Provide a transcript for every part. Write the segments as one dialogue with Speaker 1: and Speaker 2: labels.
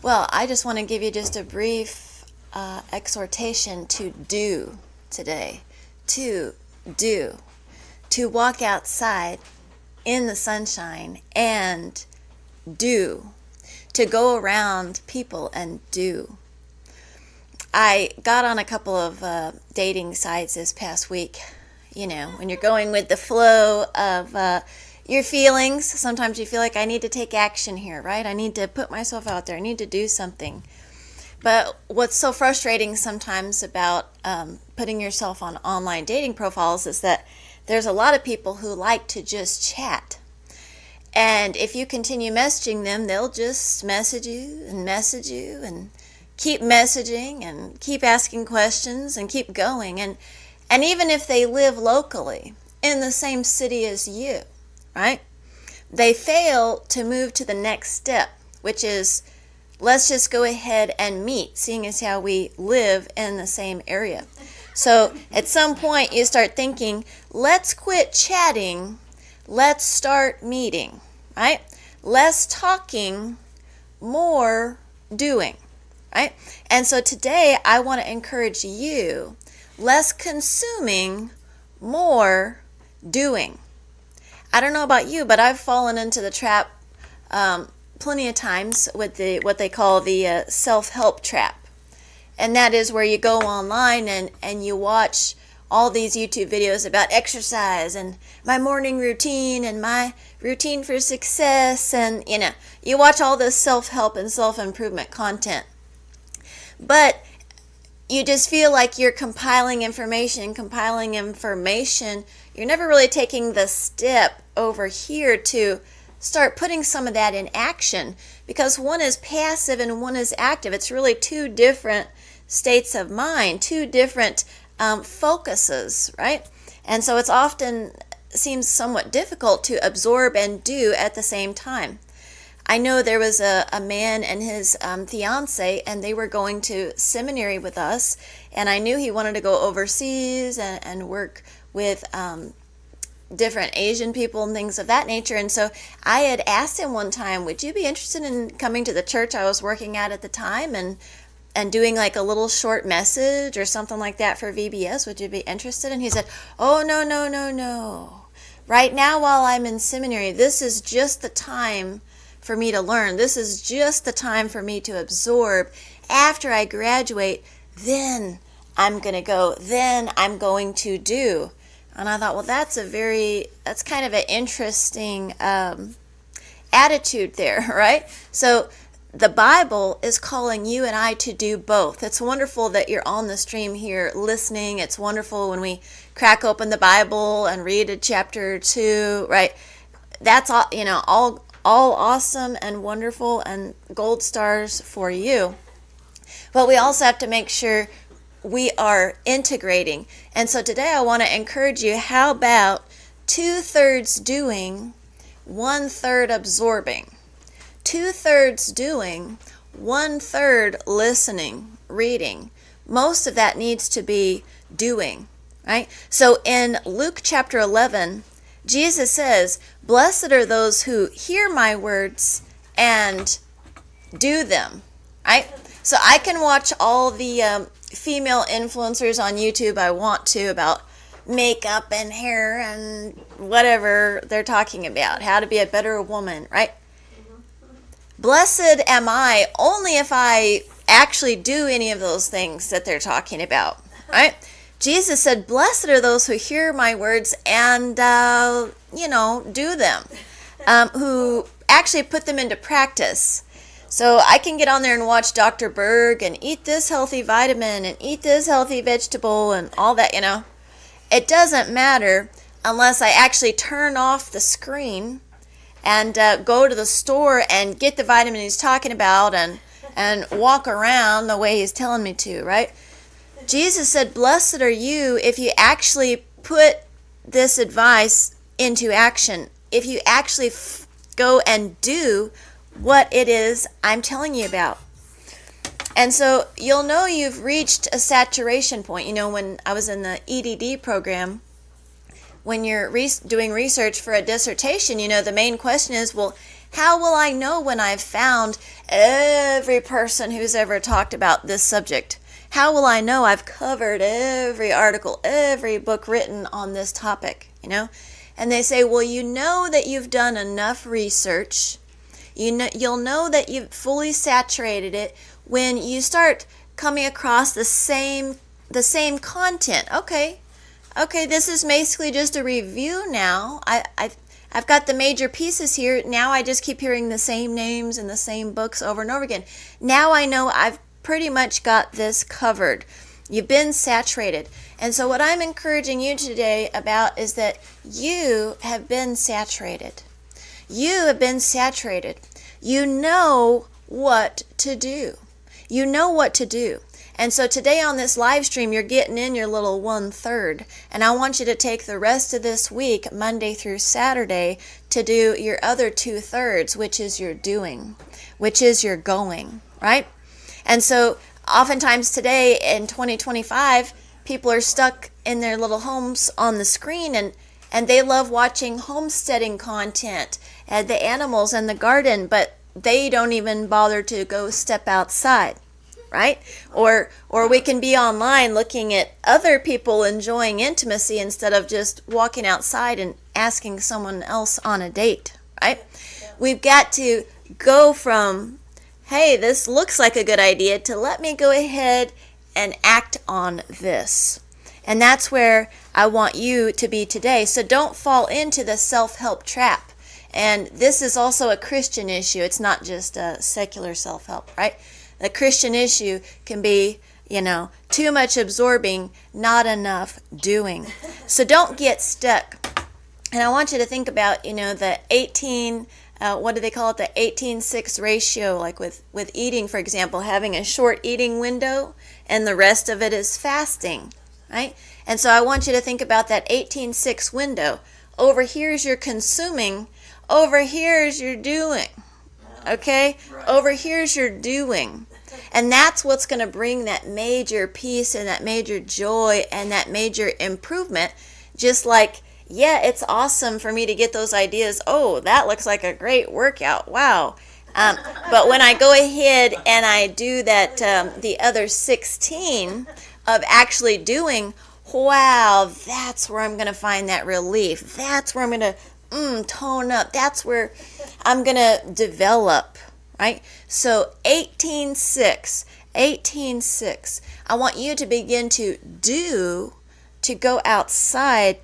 Speaker 1: Well, I just want to give you just a brief exhortation to do today. To do. To walk outside in the sunshine and do. To go around people and do. I got on a couple of dating sites this past week. You know, when you're going with the flow of your feelings, sometimes you feel like I need to take action here, right? I need to put myself out there. I need to do something. But what's so frustrating sometimes about putting yourself on online dating profiles is that there's a lot of people who like to just chat. And if you continue messaging them, they'll just message you and keep messaging and keep asking questions and keep going. And even if they live locally in the same city as you, right? They fail to move to the next step, which is let's just go ahead and meet, seeing as how we live in the same area. So at some point you start thinking, let's quit chatting, let's start meeting, right? Less talking, more doing, right? And so today I want to encourage you, less consuming, more doing. I don't know about you, but I've fallen into the trap plenty of times with what they call the self-help trap. And that is where you go online and you watch all these YouTube videos about exercise and my morning routine and my routine for success. And, you know, you watch all this self-help and self-improvement content. But you just feel like you're compiling information. You're never really taking the step over here to start putting some of that in action, because one is passive and one is active. It's really two different states of mind, two different focuses, right? And so it's often seems somewhat difficult to absorb and do at the same time. I know there was a man and his fiance, and they were going to seminary with us, and I knew he wanted to go overseas and work with different Asian people and things of that nature. And so I had asked him one time, would you be interested in coming to the church I was working at the time and doing like a little short message or something like that for VBS? Would you be interested? And he said, oh, no. Right now while I'm in seminary, this is just the time for me to learn. This is just the time for me to absorb. After I graduate, then I'm going to go. Then I'm going to do. And I thought, well, that's kind of an interesting attitude there, right? So the Bible is calling you and I to do both. It's wonderful that you're on the stream here listening. It's wonderful when we crack open the Bible and read a chapter or two, right? That's all, you know, all awesome and wonderful and gold stars for you. But we also have to make sure we are integrating. And so today I want to encourage you, how about 2/3 doing, 1/3 absorbing? 2/3 doing, 1/3 listening, reading. Most of that needs to be doing, right? So in Luke chapter 11, Jesus says, blessed are those who hear my words and do them, right? So I can watch all the female influencers on YouTube I want to about makeup and hair and whatever they're talking about, how to be a better woman, right? Blessed am I only if I actually do any of those things that they're talking about, right? Jesus said, blessed are those who hear my words and, do them, who actually put them into practice. So I can get on there and watch Dr. Berg and eat this healthy vitamin and eat this healthy vegetable and all that, It doesn't matter unless I actually turn off the screen and go to the store and get the vitamin he's talking about and walk around the way he's telling me to, right? Jesus said, blessed are you if you actually put this advice into action, if you actually go and do what it is I'm telling you about. And so you'll know you've reached a saturation point. When I was in the EDD program, when you're doing research for a dissertation, the main question is, well, How will I know when I've found every person who's ever talked about this subject? How will I know I've covered every article, every book written on this topic, And they say, well, you know that you've done enough research. You'll know that you've fully saturated it when you start coming across the same content. Okay, this is basically just a review now. I've got the major pieces here. Now I just keep hearing the same names and the same books over and over again. Now I know I've pretty much got this covered. You've been saturated. And so what I'm encouraging you today about is that you have been saturated. You have been saturated. You know what to do. You know what to do. And so today on this live stream, you're getting in your little 1/3. And I want you to take the rest of this week, Monday through Saturday, to do your other 2/3, which is your doing, which is your going, right? And so oftentimes today in 2025, people are stuck in their little homes on the screen, and they love watching homesteading content and the animals and the garden, but they don't even bother to go step outside, right? Or we can be online looking at other people enjoying intimacy instead of just walking outside and asking someone else on a date, right? We've got to go from, hey, this looks like a good idea, to let me go ahead and act on this. And that's where I want you to be today. So don't fall into the self-help trap. And this is also a Christian issue. It's not just a secular self-help, right? The Christian issue can be, too much absorbing, not enough doing. So don't get stuck. And I want you to think about, the 18, what do they call it? The 18:6 ratio, like with eating, for example, having a short eating window and the rest of it is fasting, right? And so I want you to think about that 18:6 window. Over here is your consuming, over here is your doing, okay? Right. Over here is your doing. And that's what's going to bring that major peace and that major joy and that major improvement. Just like, yeah, it's awesome for me to get those ideas. Oh, that looks like a great workout. Wow. But when I go ahead and I do that, the other 16 of actually doing, wow, that's where I'm going to find that relief. That's where I'm going to tone up. That's where I'm going to develop, right? So 18:6, I want you to begin to go outside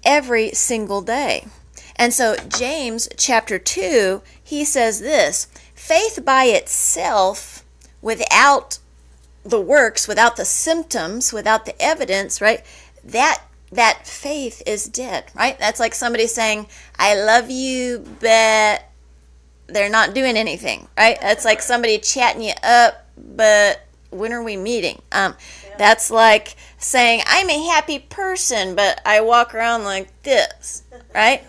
Speaker 1: every single day. And so James chapter 2, he says this: faith by itself, without the works, without the symptoms, without the evidence, right? That faith is dead, right? That's like somebody saying, I love you, but they're not doing anything, right? That's like somebody chatting you up, but when are we meeting? That's like saying, I'm a happy person, but I walk around like this, right?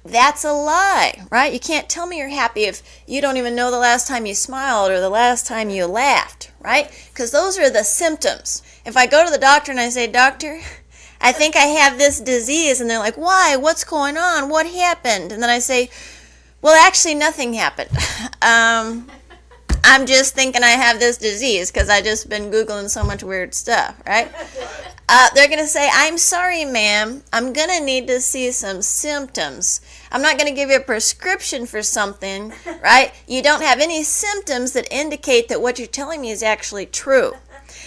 Speaker 1: That's a lie, right? You can't tell me you're happy if you don't even know the last time you smiled or the last time you laughed, right? Because those are the symptoms. If I go to the doctor and I say, doctor, I think I have this disease, and they're like, why? What's going on? What happened? And then I say, well, actually nothing happened. I'm just thinking I have this disease because I just been Googling so much weird stuff, right? They're going to say, I'm sorry, ma'am. I'm going to need to see some symptoms. I'm not going to give you a prescription for something, right? You don't have any symptoms that indicate that what you're telling me is actually true.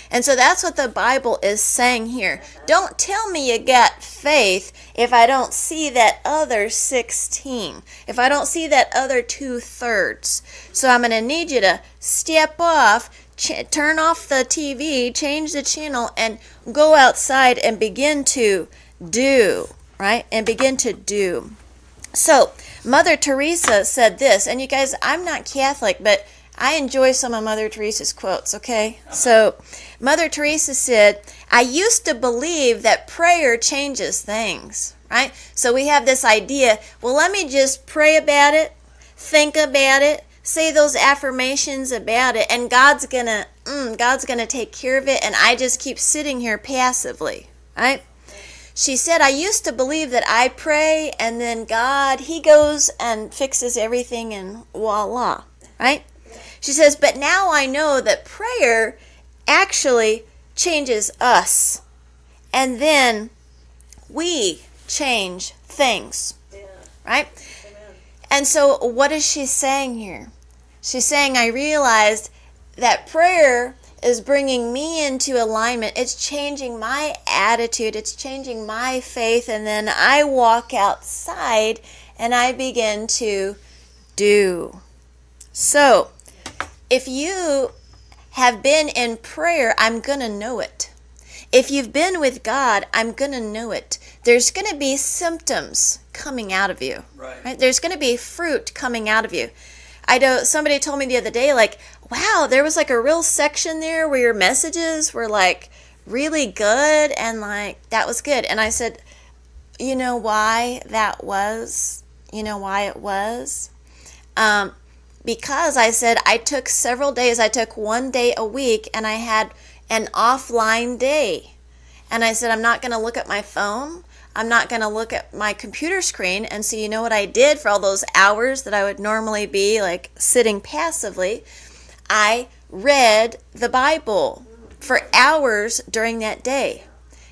Speaker 1: And so that's what the Bible is saying here. Don't tell me you got faith if I don't see that other 16, if I don't see that other 2/3. So I'm going to need you to step off, turn off the TV, change the channel, and go outside and begin to do, right? And begin to do. So Mother Teresa said this, and you guys, I'm not Catholic, but I enjoy some of Mother Teresa's quotes, okay? So Mother Teresa said, I used to believe that prayer changes things, right? So we have this idea, well, let me just pray about it, think about it, say those affirmations about it, and God's gonna take care of it, and I just keep sitting here passively, right? she said, I used to believe that I pray and then God, he goes and fixes everything and voila, right? She says, but now I know that prayer actually changes us. And then we change things, right? Amen. And so what is she saying here? She's saying, I realized that prayer is bringing me into alignment. It's changing my attitude. It's changing my faith. And then I walk outside and I begin to do. So, if you have been in prayer, I'm going to know it. If you've been with God, I'm going to know it. There's going to be symptoms coming out of you. Right? There's going to be fruit coming out of you. I know somebody told me the other day, like, wow, there was like a real section there where your messages were like really good and like that was good. And I said, you know why that was? You know why it was? Because I said I took several days. I took 1 day a week and I had an offline day. And I said, I'm not going to look at my phone. I'm not going to look at my computer screen. And so you know what I did for all those hours that I would normally be like sitting passively? I read the Bible for hours during that day.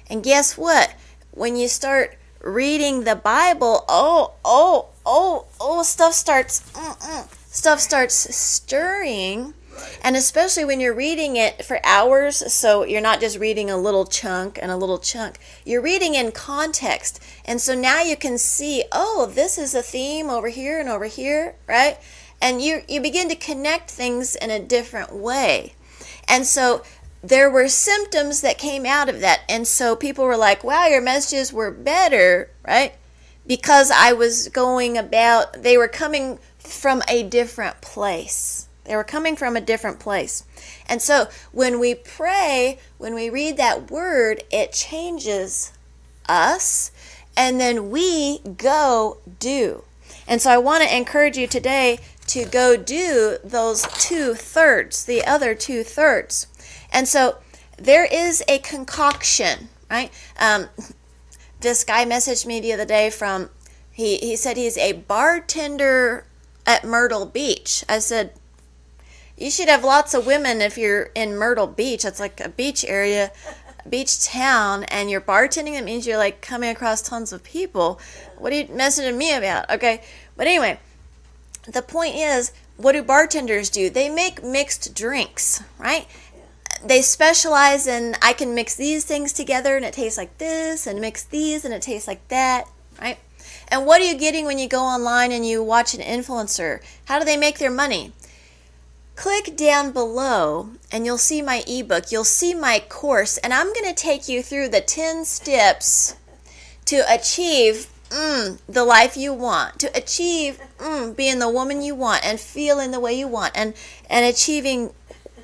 Speaker 1: And guess what? When you start reading the Bible, stuff starts stirring. And especially when you're reading it for hours, so you're not just reading a little chunk and a little chunk. You're reading in context. And so now you can see, oh, this is a theme over here and over here, right? And you begin to connect things in a different way. And so there were symptoms that came out of that. And so people were like, wow, your messages were better, right? Because I was going about, they were coming from a different place. They were coming from a different place. And so when we pray, when we read that word, it changes us. And then we go do. And so I want to encourage you today to go do those 2/3, the other 2/3. And so there is a concoction, right? This guy messaged me the other day from, he said he's a bartender at Myrtle Beach. I said, you should have lots of women if you're in Myrtle Beach. It's like a beach area, beach town, and you're bartending. That means you're like coming across tons of people. What are you messaging me about? Okay, but anyway, the point is, what do bartenders do? They make mixed drinks, right? They specialize in, I can mix these things together and it tastes like this, and mix these and it tastes like that, right? And what are you getting when you go online and you watch an influencer? How do they make their money? Click down below and you'll see my ebook. You'll see my course, and I'm going to take you through the 10 steps to achieve the life you want, to achieve being the woman you want and feeling the way you want, and achieving,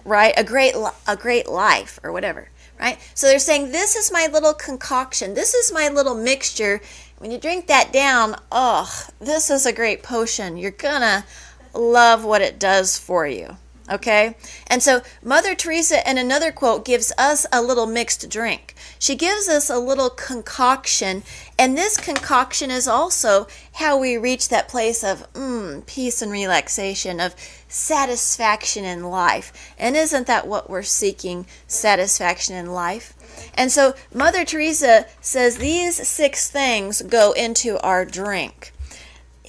Speaker 1: right, a great life or whatever, right? So they're saying, this is my little concoction. This is my little mixture. When you drink that down, this is a great potion. You're going to love what it does for you. Okay? And so Mother Teresa, in another quote, gives us a little mixed drink. She gives us a little concoction, and this concoction is also how we reach that place of peace and relaxation, of satisfaction in life. And isn't that what we're seeking, satisfaction in life? And so Mother Teresa says these 6 things go into our drink.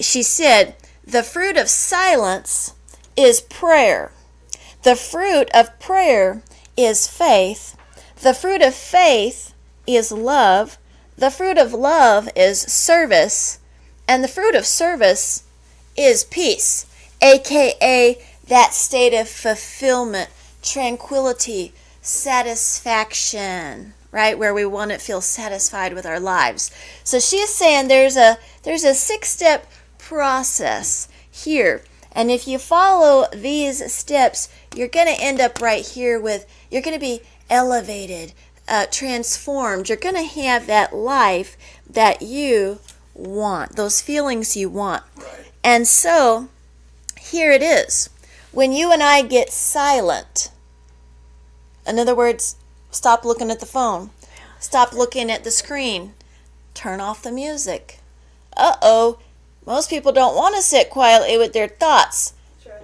Speaker 1: She said, the fruit of silence is prayer. The fruit of prayer is faith. The fruit of faith is love. The fruit of love is service. And the fruit of service is peace, aka that state of fulfillment, tranquility, satisfaction, right? Where we want to feel satisfied with our lives. So she's saying there's a 6-step process here. And if you follow these steps, you're going to end up right here with, you're going to be elevated, transformed. You're going to have that life that you want, those feelings you want. Right. And so here it is. When you and I get silent, in other words, stop looking at the phone, stop looking at the screen, turn off the music. Uh-oh, most people don't want to sit quietly with their thoughts.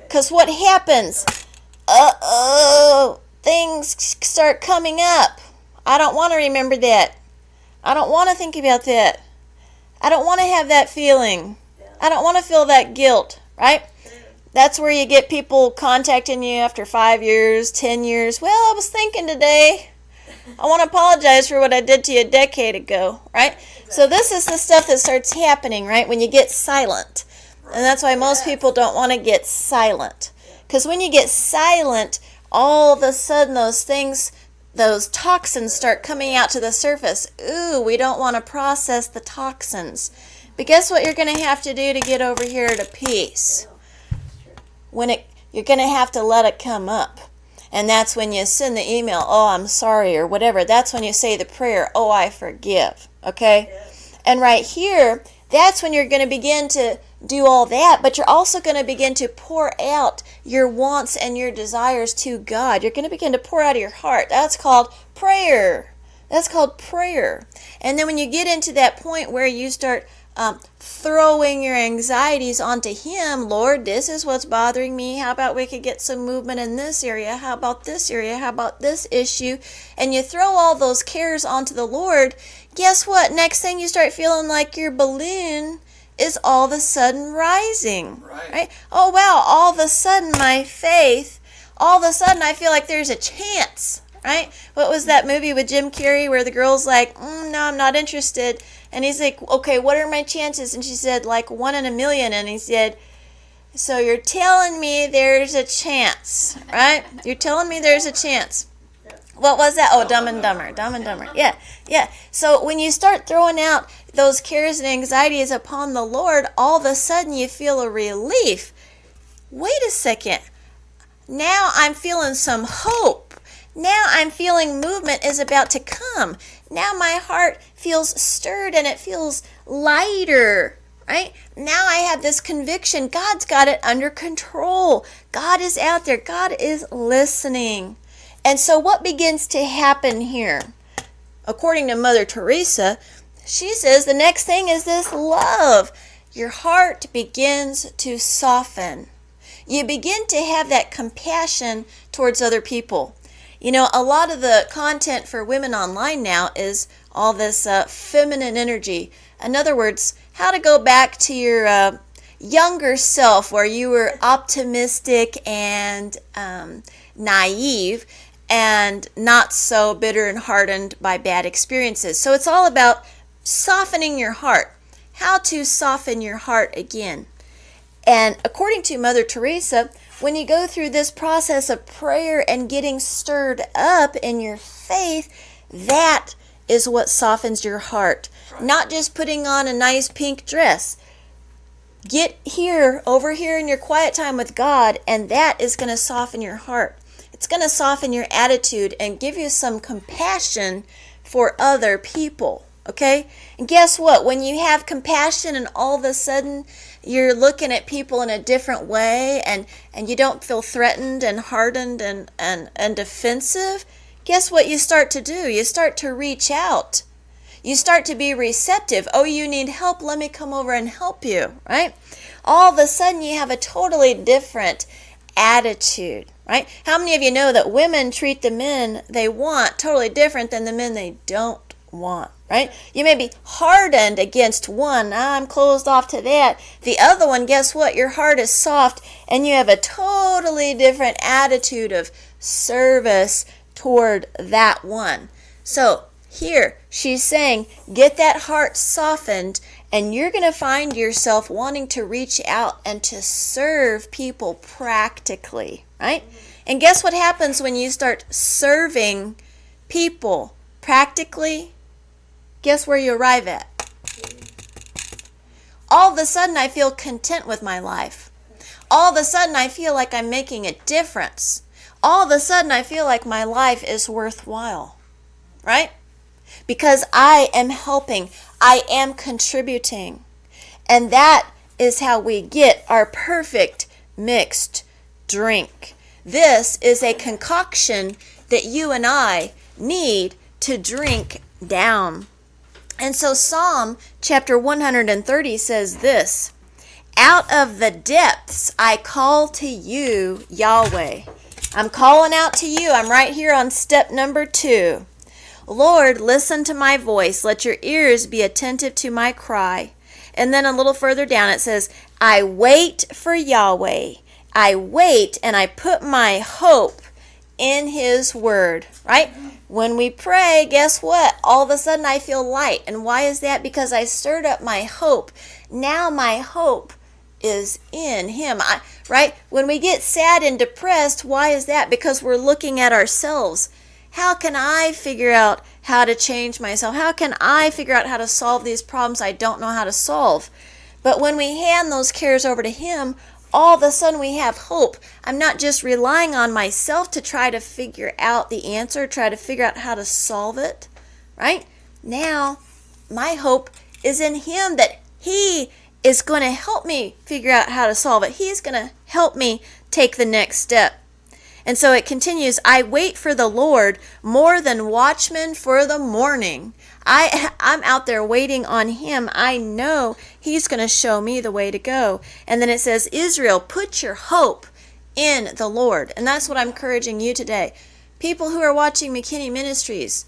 Speaker 1: Because what happens? Uh-oh, things start coming up. I don't want to remember that. I don't want to think about that. I don't want to have that feeling. I don't want to feel that guilt, right? That's where you get people contacting you after 5 years, 10 years. Well, I was thinking today, I want to apologize for what I did to you a decade ago, right? So this is the stuff that starts happening, right, when you get silent. And that's why most people don't want to get silent. Because when you get silent, all of a sudden those things, those toxins start coming out to the surface. Ooh, we don't want to process the toxins. But guess what you're going to have to do to get over here to peace? You're going to have to let it come up. And that's when you send the email, oh, I'm sorry, or whatever. That's when you say the prayer, oh, I forgive. Okay? And right here, that's when you're going to begin to do all that, but you're also going to begin to pour out your wants and your desires to God. You're going to begin to pour out of your heart. That's called prayer. That's called prayer. And then when you get into that point where you start throwing your anxieties onto Him, Lord, this is what's bothering me. How about we could get some movement in this area? How about this area? How about this issue? And you throw all those cares onto the Lord. Guess what? Next thing you start feeling like your balloon is all of a sudden rising. Right? Oh, wow. All of a sudden my faith, all of a sudden I feel like there's a chance. Right? What was that movie with Jim Carrey where the girl's like, no, I'm not interested. And he's like, okay, what are my chances? And she said, like 1 in a million. And he said, so you're telling me there's a chance, right? You're telling me there's a chance. What was that? Oh, Dumb and Dumber. Dumb and Dumber. Yeah. So when you start throwing out those cares and anxieties upon the Lord, all of a sudden you feel a relief. Wait a second. Now I'm feeling some hope. Now I'm feeling movement is about to come. Now my heart feels stirred and it feels lighter, right? Now I have this conviction. God's got it under control. God is out there. God is listening. And so what begins to happen here? According to Mother Teresa, she says the next thing is this love. Your heart begins to soften. You begin to have that compassion towards other people. You know, a lot of the content for women online now is all this feminine energy. In other words, how to go back to your younger self where you were optimistic and naive and not so bitter and hardened by bad experiences. So it's all about softening your heart. How to soften your heart again. And according to Mother Teresa, when you go through this process of prayer and getting stirred up in your faith, that is what softens your heart. Not just putting on a nice pink dress. Get here, over here in your quiet time with God, and that is going to soften your heart. It's going to soften your attitude and give you some compassion for other people. Okay? And guess what? When you have compassion and all of a sudden you're looking at people in a different way and you don't feel threatened and hardened and defensive, guess what you start to do? You start to reach out. You start to be receptive. Oh, you need help? Let me come over and help you, right? All of a sudden you have a totally different attitude, right? How many of you know that women treat the men they want totally different than the men they don't want? Right? You may be hardened against one. I'm closed off to that. The other one, guess what? Your heart is soft and you have a totally different attitude of service toward that one. So here she's saying, get that heart softened and you're going to find yourself wanting to reach out and to serve people practically, right? And guess what happens when you start serving people practically? Guess where you arrive at? All of a sudden I feel content with my life. All of a sudden I feel like I'm making a difference. All of a sudden I feel like my life is worthwhile. Right? Because I am helping. I am contributing. And that is how we get our perfect mixed drink. This is a concoction that you and I need to drink down. And so Psalm chapter 130 says this, out of the depths I call to you, Yahweh. I'm calling out to you. I'm right here on step number 2. Lord, listen to my voice. Let your ears be attentive to my cry. And then a little further down it says, I wait for Yahweh. I wait and I put my hope in his word, right? When we pray, guess what? All of a sudden I feel light. And why is that? Because I stirred up my hope. Now my hope is in him, right? When we get sad and depressed, why is that? Because we're looking at ourselves. How can I figure out how to change myself? How can I figure out how to solve these problems I don't know how to solve? But when we hand those cares over to him, all of a sudden we have hope. I'm not just relying on myself to try to figure out the answer, try to figure out how to solve it, right? Now, my hope is in him, that he is going to help me figure out how to solve it. He's going to help me take the next step. And so it continues, I wait for the Lord more than watchmen for the morning. I'm out there waiting on him. I know he's going to show me the way to go. And then it says, Israel, put your hope in the Lord. And that's what I'm encouraging you today. People who are watching McKinney Ministries,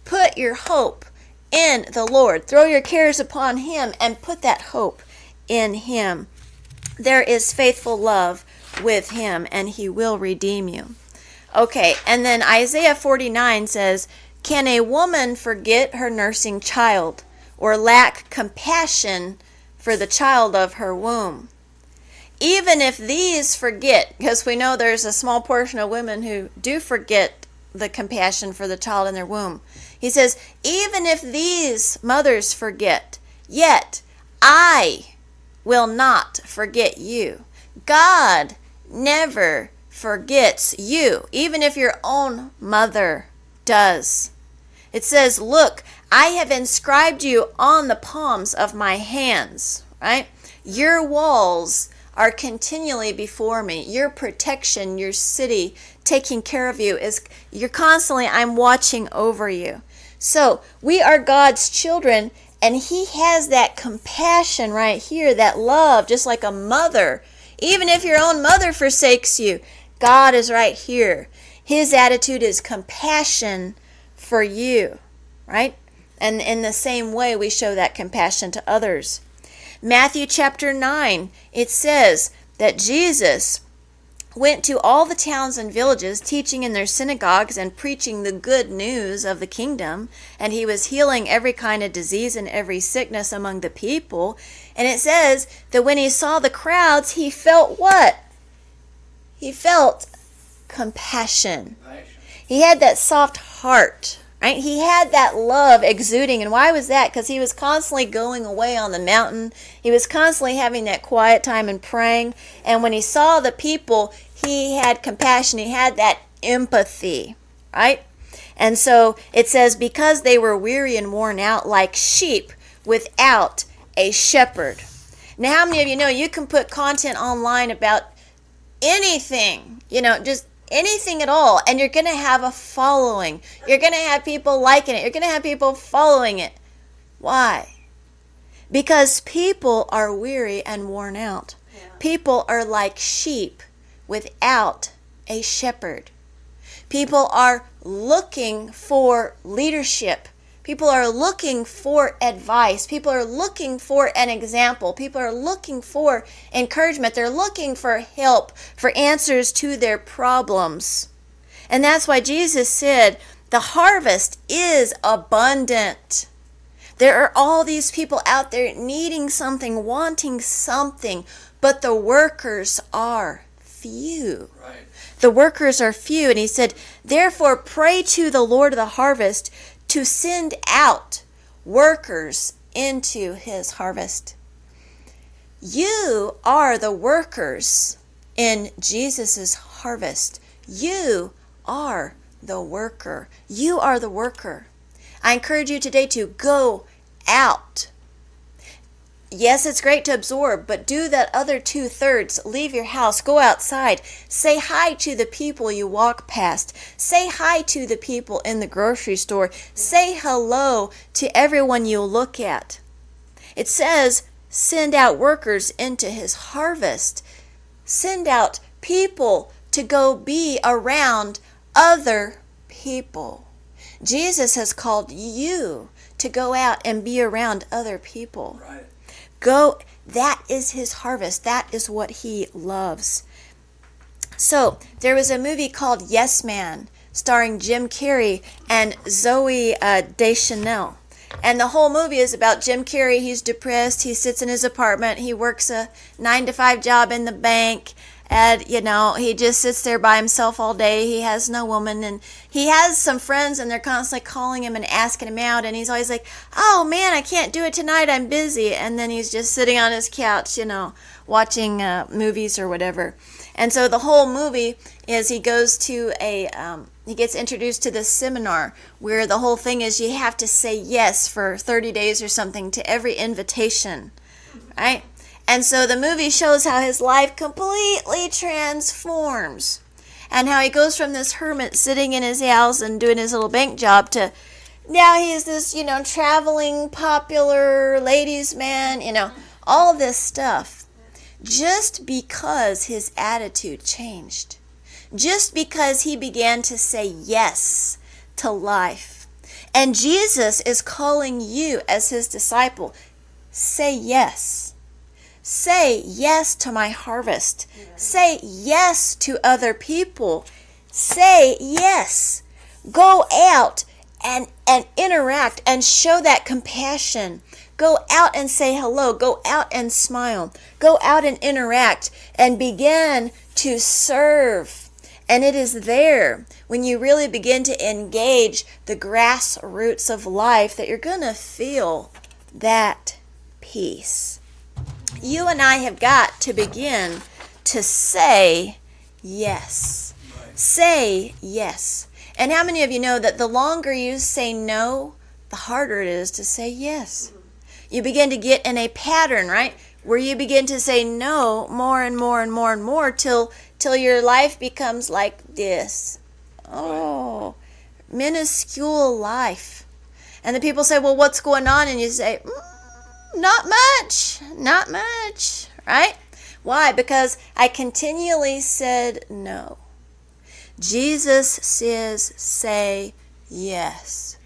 Speaker 1: put your hope in the Lord. Throw your cares upon him and put that hope in him. There is faithful love with him, and he will redeem you. Okay, and then Isaiah 49 says, can a woman forget her nursing child, or lack compassion for the child of her womb? Even if these forget, because we know there's a small portion of women who do forget the compassion for the child in their womb. He says, even if these mothers forget, yet I will not forget you. God never forgets you, even if your own mother does. It says, look, I have inscribed you on the palms of my hands, right? Your walls are continually before me. Your protection, your city, taking care of you, you're constantly, I'm watching over you. So we are God's children, and he has that compassion right here, that love, just like a mother. Even if your own mother forsakes you, God is right here. His attitude is compassion for you, right? And in the same way, we show that compassion to others. Matthew chapter 9, it says that Jesus went to all the towns and villages, teaching in their synagogues and preaching the good news of the kingdom. And he was healing every kind of disease and every sickness among the people. And it says that when he saw the crowds, he felt what? He felt compassion. He had that soft heart, right? He had that love exuding. And why was that? Because he was constantly going away on the mountain. He was constantly having that quiet time and praying. And when he saw the people, he had compassion. He had that empathy, right? And so it says, because they were weary and worn out like sheep without a shepherd. Now, how many of you know you can put content online about anything, just anything at all, and you're going to have a following. You're going to have people liking it. You're going to have people following it. Why? Because people are weary and worn out. Yeah. People are like sheep without a shepherd. People are looking for leadership. People are looking for advice. People are looking for an example. People are looking for encouragement. They're looking for help, for answers to their problems. And that's why Jesus said, the harvest is abundant. There are all these people out there needing something, wanting something, but the workers are few. Right. The workers are few. And he said, therefore pray to the Lord of the harvest to send out workers into his harvest. You are the workers in Jesus' harvest. You are the worker. You are the worker. I encourage you today to go out. yes, it's great to absorb, but do that other 2/3. Leave your house, go outside, say hi to the people you walk past, say hi to the people in the grocery store, say hello to everyone you look at. It says, send out workers into his harvest. Send out people to go be around other people. Jesus has called you to go out and be around other people.
Speaker 2: Right.
Speaker 1: Go, that is his harvest. That is what he loves. So, there was a movie called Yes Man, starring Jim Carrey and Zoe Deschanel. And the whole movie is about Jim Carrey. He's depressed. He sits in his apartment. He works a 9-to-5 job in the bank. And, he just sits there by himself all day. He has no woman. And he has some friends, and they're constantly calling him and asking him out. And he's always like, oh, man, I can't do it tonight. I'm busy. And then he's just sitting on his couch, watching movies or whatever. And so the whole movie is he goes to he gets introduced to this seminar where the whole thing is you have to say yes for 30 days or something to every invitation, right? And so the movie shows how his life completely transforms and how he goes from this hermit sitting in his house and doing his little bank job to now he's this, traveling, popular ladies man, all this stuff. Just because his attitude changed. Just because he began to say yes to life. And Jesus is calling you as his disciple. Say yes. Say yes to my harvest. Say yes to other people. Say yes. Go out and interact and show that compassion. Go out and say hello. Go out and smile. Go out and interact and begin to serve. And it is there when you really begin to engage the grassroots of life that you're going to feel that peace. You and I have got to begin to say yes. Say yes. And how many of you know that the longer you say no, the harder it is to say yes? You begin to get in a pattern, right? Where you begin to say no more and more and more and more till your life becomes like this. Oh, minuscule life. And the people say, well, what's going on? And you say, not much, right? Why? Because I continually said no. Jesus says, say yes.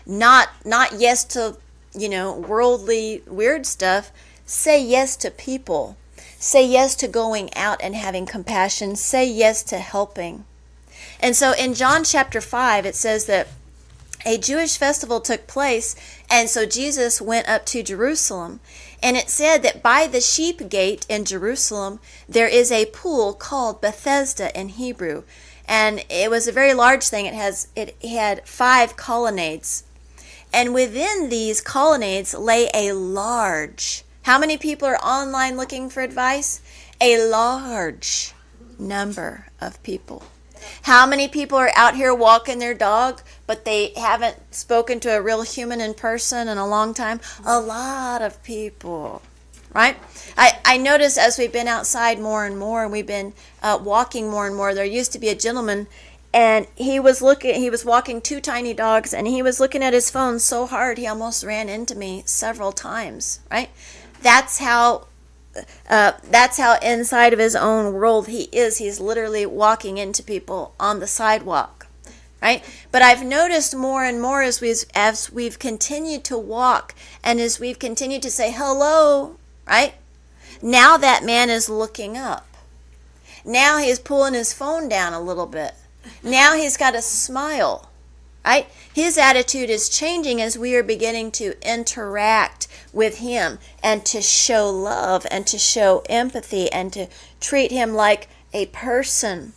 Speaker 1: Not yes to, worldly weird stuff. Say yes to people. Say yes to going out and having compassion. Say yes to helping. And so in John chapter 5, it says that a Jewish festival took place, and so Jesus went up to Jerusalem. And it said that by the sheep gate in Jerusalem, there is a pool called Bethesda in Hebrew. And it was a very large thing. It had 5 colonnades. And within these colonnades lay a large, how many people are online looking for advice? A large number of people. How many people are out here walking their dog, but they haven't spoken to a real human in person in a long time? A lot of people, right? I noticed as we've been outside more and more, and we've been walking more and more, there used to be a gentleman, and he was walking 2 tiny dogs, and he was looking at his phone so hard he almost ran into me several times, right? That's how inside of his own world he is. He's literally walking into people on the sidewalk, right? But I've noticed more and more as we've continued to walk and as we've continued to say hello, right? Now that man is looking up. Now he's pulling his phone down a little bit. Now he's got a smile, right? His attitude is changing as we are beginning to interact with him and to show love and to show empathy and to treat him like a person.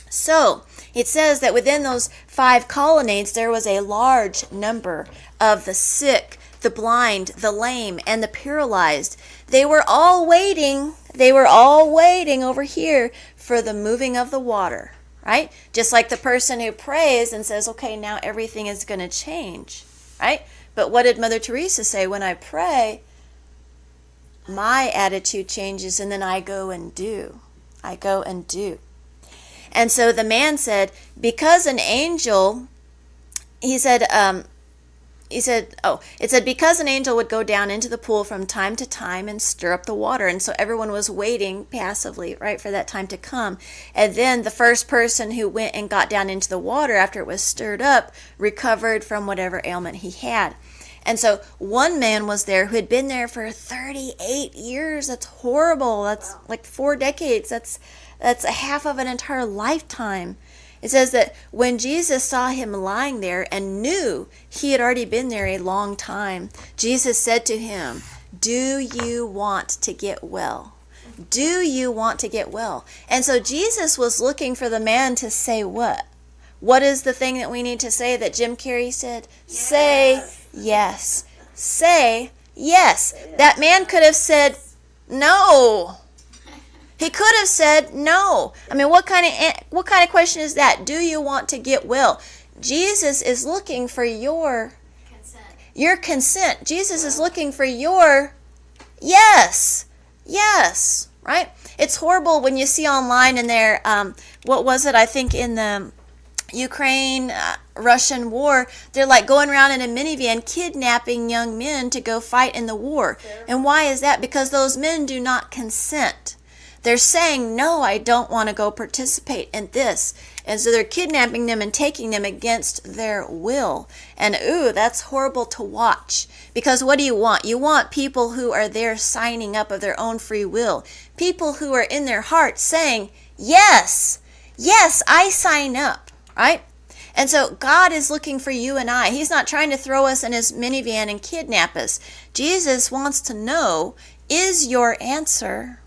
Speaker 1: So it says that within those 5 colonnades there was a large number of the sick, the blind, the lame, and the paralyzed. They were all waiting over here for the moving of the water. Right? Just like the person who prays and says, okay, now everything is going to change. Right? But what did Mother Teresa say? When I pray, my attitude changes, and then I go and do. I go and do. And so the man said, because an angel, it said, because an angel would go down into the pool from time to time and stir up the water. And so everyone was waiting passively, right, for that time to come. And then the first person who went and got down into the water after it was stirred up recovered from whatever ailment he had. And so one man was there who had been there for 38 years. That's horrible. That's like 4 decades. That's a half of an entire lifetime. It says that when Jesus saw him lying there and knew he had already been there a long time, Jesus said to him, "Do you want to get well? Do you want to get well?" And so Jesus was looking for the man to say what? What is the thing that we need to say that Jim Carrey said? Yes. Say yes. Say yes. That man could have said no. He could have said no. I mean, what kind of question is that? Do you want to get well? Jesus is looking for your consent. Jesus is looking for your yes. Yes, right? It's horrible when you see online in there, what was it? I think in the Ukraine-Russian war, they're like going around in a minivan kidnapping young men to go fight in the war. And why is that? Because those men do not consent. They're saying, no, I don't want to go participate in this. And so they're kidnapping them and taking them against their will. And that's horrible to watch. Because what do you want? You want people who are there signing up of their own free will. People who are in their heart saying, yes, yes, I sign up, right? And so God is looking for you and I. He's not trying to throw us in his minivan and kidnap us. Jesus wants to know, is your answer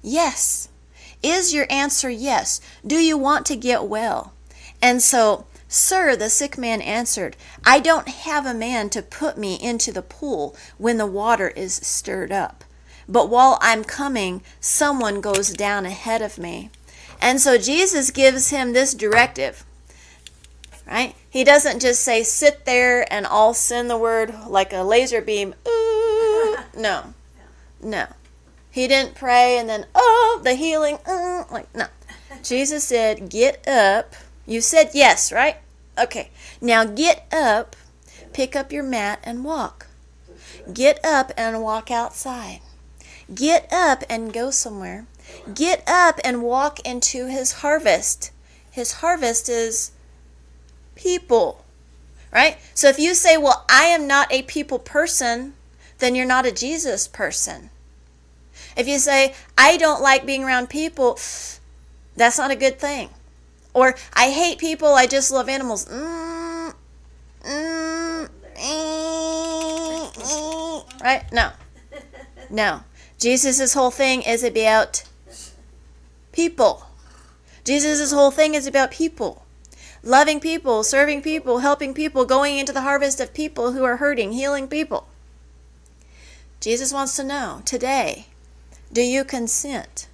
Speaker 1: yes? Is your answer yes? Do you want to get well? And so, sir, the sick man answered, I don't have a man to put me into the pool when the water is stirred up. But while I'm coming, someone goes down ahead of me. And so Jesus gives him this directive, right? He doesn't just say, sit there and I'll send the word like a laser beam. Ooh. No. He didn't pray and then, the healing. No. Jesus said, get up. You said yes, right? Okay. Now get up, pick up your mat and walk. Get up and walk outside. Get up and go somewhere. Get up and walk into his harvest. His harvest is people, right? So if you say, well, I am not a people person, then you're not a Jesus person. If you say, I don't like being around people, that's not a good thing. Or, I hate people, I just love animals. Right? No. Jesus' whole thing is about people. Jesus' whole thing is about people. Loving people, serving people, helping people, going into the harvest of people who are hurting, healing people. Jesus wants to know today, do you consent?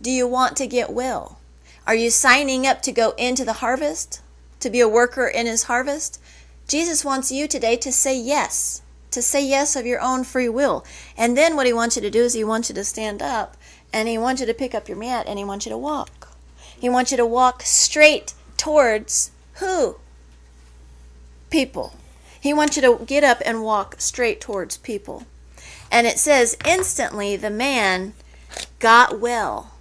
Speaker 1: Do you want to get well? Are you signing up to go into the harvest? To be a worker in his harvest? Jesus wants you today to say yes. To say yes of your own free will. And then what he wants you to do is he wants you to stand up and he wants you to pick up your mat and he wants you to walk. He wants you to walk straight towards who? People. He wants you to get up and walk straight towards people. And it says, instantly the man got well,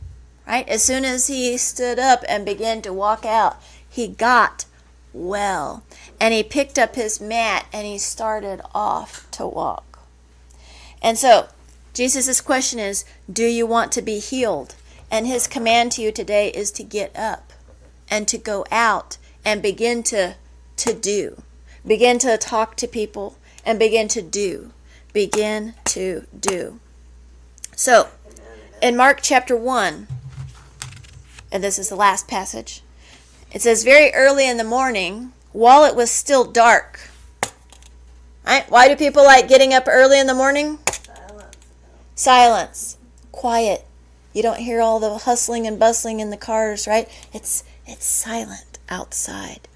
Speaker 1: right? As soon as he stood up and began to walk out, he got well. And he picked up his mat and he started off to walk. And so, Jesus' question is, do you want to be healed? And his command to you today is to get up and to go out and begin to do. Begin to talk to people and begin to do. Begin to do. So, in Mark chapter 1, and this is the last passage, it says, very early in the morning, while it was still dark. Right? Why do people like getting up early in the morning? Silence. Quiet. You don't hear all the hustling and bustling in the cars, right? It's silent outside.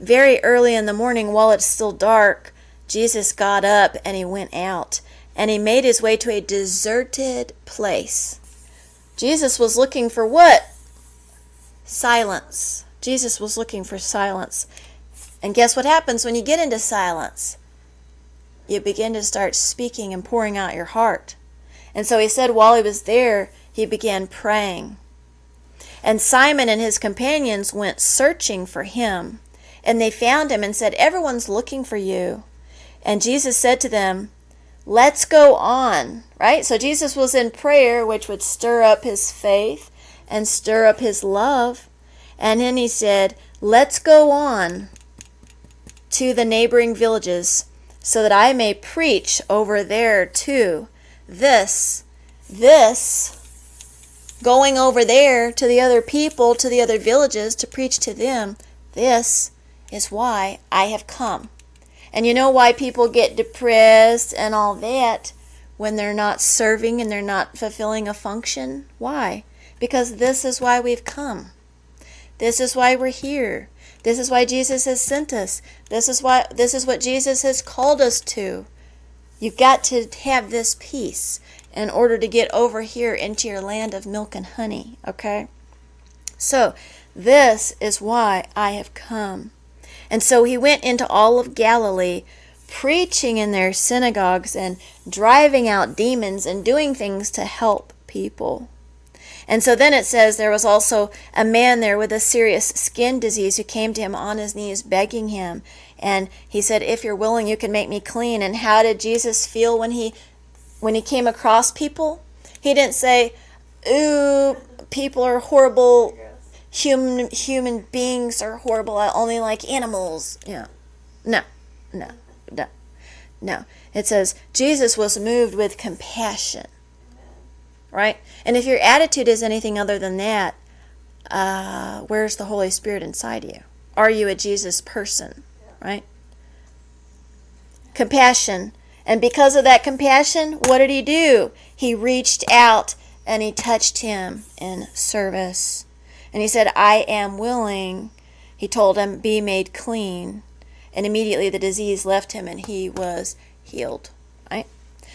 Speaker 1: Very early in the morning, while it's still dark, Jesus got up and he went out and he made his way to a deserted place. Jesus was looking for what? Silence. Jesus was looking for silence. And guess what happens when you get into silence? You begin to start speaking and pouring out your heart. And so he said while he was there, he began praying. And Simon and his companions went searching for him. And they found him and said, "Everyone's looking for you." And Jesus said to them, "Let's go on." Right? So Jesus was in prayer, which would stir up his faith and stir up his love. And then he said, "Let's go on to the neighboring villages, so that I may preach over there too." This, going over there to the other people, to the other villages, to preach to them, this is why I have come. And you know why people get depressed and all that when they're not serving and they're not fulfilling a function? Why? Because this is why we've come. This is why we're here. This is why Jesus has sent us. This is what Jesus has called us to. You've got to have this peace in order to get over here into your land of milk and honey, okay? So, this is why I have come. And so he went into all of Galilee, preaching in their synagogues and driving out demons and doing things to help people. And so then it says there was also a man there with a serious skin disease who came to him on his knees begging him. And he said, "If you're willing, you can make me clean." And how did Jesus feel when he came across people? He didn't say, "Ooh, people are horrible. Human beings are horrible. I only like animals." Yeah. No. It says Jesus was moved with compassion. Right? And if your attitude is anything other than that, where's the Holy Spirit inside you? Are you a Jesus person? Right? Compassion. And because of that compassion, what did he do? He reached out and he touched him in service. And he said, "I am willing." He told him, "Be made clean." And immediately the disease left him and he was healed. Right?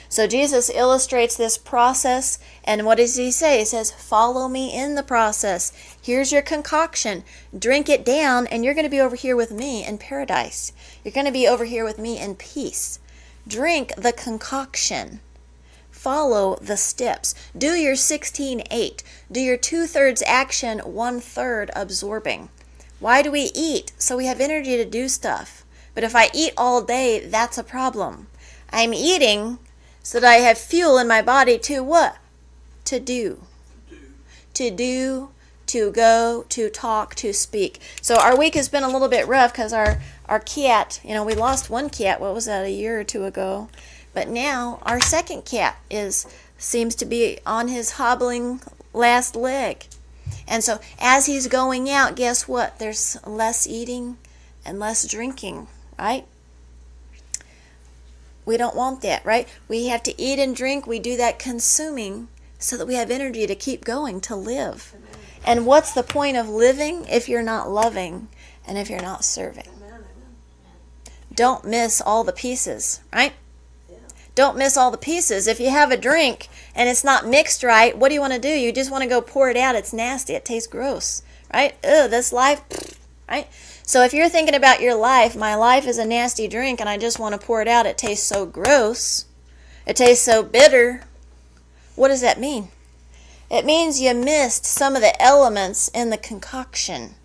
Speaker 1: So Jesus illustrates this process, and what does he say? He says, "Follow me in the process. Here's your concoction. Drink it down, and you're going to be over here with me in paradise. You're going to be over here with me in peace. Drink the concoction. Follow the steps. Do your 16-8. Do your 2/3 action, 1/3 absorbing." Why do we eat? So we have energy to do stuff. But if I eat all day, that's a problem. I'm eating so that I have fuel in my body to what? To do. To do, to go, to talk, to speak. So our week has been a little bit rough because our cat, we lost one cat, what was that, a year or two ago? But now our second cat seems to be on his hobbling last leg. And so as he's going out, guess what? There's less eating and less drinking, right? We don't want that, right? We have to eat and drink. We do that consuming so that we have energy to keep going, to live. Amen. And what's the point of living if you're not loving and if you're not serving? Amen. Don't miss all the pieces, right? Yeah. Don't miss all the pieces. If you have a drink and it's not mixed right, what do you want to do? You just want to go pour it out. It's nasty. It tastes gross, right? Ugh, this life, right? So if you're thinking about your life, my life is a nasty drink and I just want to pour it out, it tastes so gross, it tastes so bitter, what does that mean? It means you missed some of the elements in the concoction,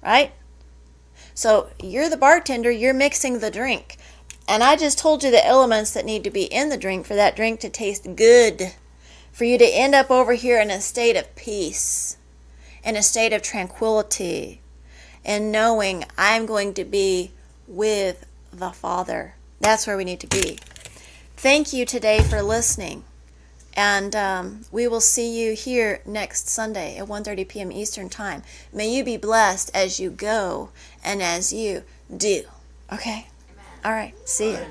Speaker 1: right? So you're the bartender, you're mixing the drink. And I just told you the elements that need to be in the drink for that drink to taste good, for you to end up over here in a state of peace, in a state of tranquility, and knowing I'm going to be with the Father. That's where we need to be. Thank you today for listening. And we will see you here next Sunday at 1:30 p.m. Eastern Time. May you be blessed as you go and as you do. Okay? Amen. All right. See you.